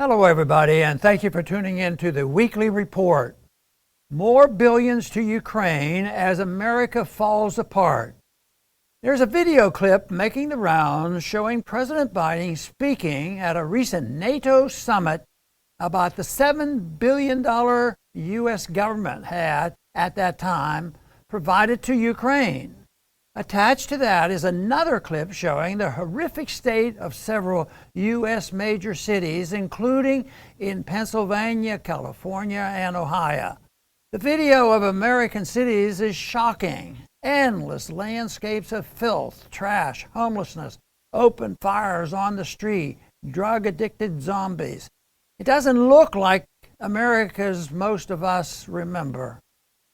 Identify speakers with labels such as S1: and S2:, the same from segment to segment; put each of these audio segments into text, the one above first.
S1: Hello, everybody, and thank you for tuning in to the weekly report. More billions to Ukraine as America falls apart. There's a video clip making the rounds showing President Biden speaking at a recent NATO summit about the $7 billion U.S. government had, at that time, provided to Ukraine. Attached to that is another clip showing the horrific state of several U.S. major cities, including in Pennsylvania, California, and Ohio. The video of American cities is shocking. Endless landscapes of filth, trash, homelessness, open fires on the street, drug-addicted zombies. It doesn't look like America's most of us remember.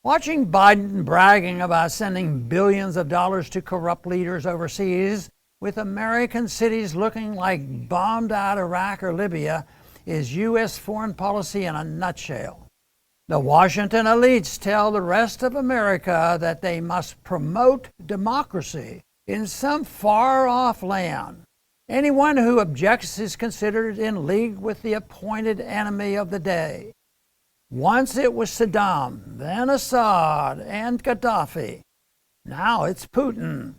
S1: Watching Biden bragging about sending billions of dollars to corrupt leaders overseas, with American cities looking like bombed out Iraq or Libya, is U.S. foreign policy in a nutshell. The Washington elites tell the rest of America that they must promote democracy in some far-off land. Anyone who objects is considered in league with the appointed enemy of the day. Once it was Saddam, then Assad and Gaddafi. Now it's Putin.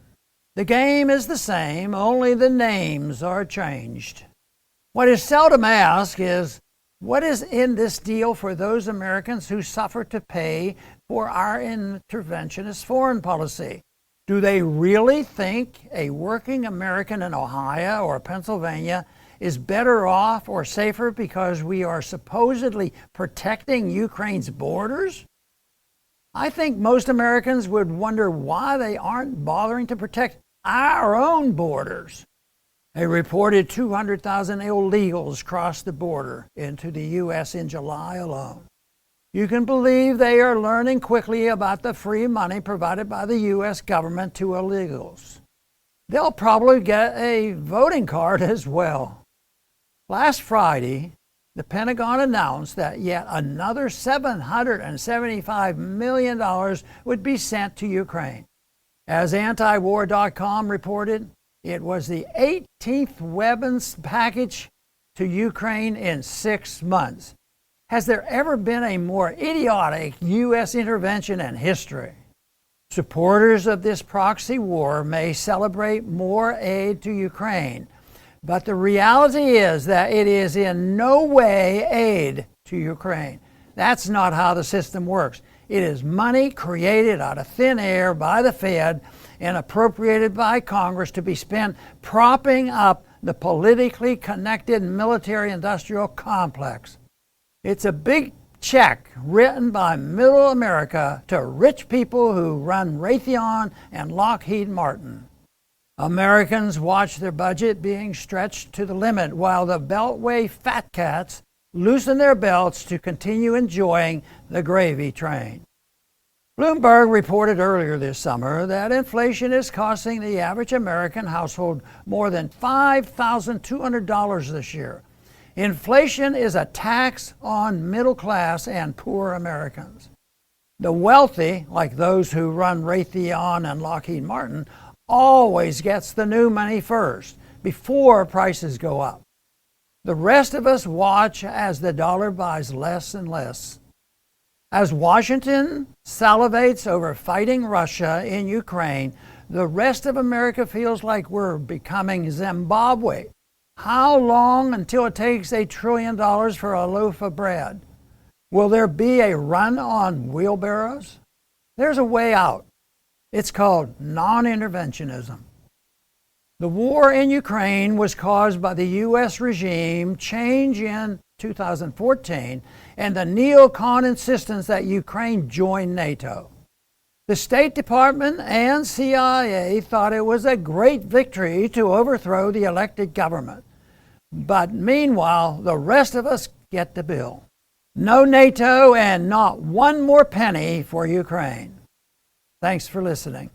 S1: The game is the same, only the names are changed. What is seldom asked is, what is in this deal for those Americans who suffer to pay for our interventionist foreign policy? Do they really think a working American in Ohio or Pennsylvania is better off or safer because we are supposedly protecting Ukraine's borders? I think most Americans would wonder why they aren't bothering to protect our own borders. A reported 200,000 illegals crossed the border into the U.S. in July alone. You can believe they are learning quickly about the free money provided by the U.S. government to illegals. They'll probably get a voting card as well. Last Friday, the Pentagon announced that yet another $775 million would be sent to Ukraine. As antiwar.com reported, it was the 18th weapons package to Ukraine in 6 months. Has there ever been a more idiotic U.S. intervention in history? Supporters of this proxy war may celebrate more aid to Ukraine, but the reality is that it is in no way aid to Ukraine. That's not how the system works. It is money created out of thin air by the Fed and appropriated by Congress to be spent propping up the politically connected military-industrial complex. It's a big check written by middle America to rich people who run Raytheon and Lockheed Martin. Americans watch their budget being stretched to the limit while the Beltway fat cats loosen their belts to continue enjoying the gravy train. Bloomberg reported earlier this summer that inflation is costing the average American household more than $5,200 this year. Inflation is a tax on middle class and poor Americans. The wealthy, like those who run Raytheon and Lockheed Martin, always gets the new money first, before prices go up. The rest of us watch as the dollar buys less and less. As Washington salivates over fighting Russia in Ukraine, the rest of America feels like we're becoming Zimbabwe. How long until it takes $1 trillion for a loaf of bread? Will there be a run on wheelbarrows? There's a way out. It's called non-interventionism. The war in Ukraine was caused by the U.S. regime change in 2014 and the neocon insistence that Ukraine join NATO. The State Department and CIA thought it was a great victory to overthrow the elected government. But meanwhile, the rest of us get the bill. No NATO and not one more penny for Ukraine. Thanks for listening.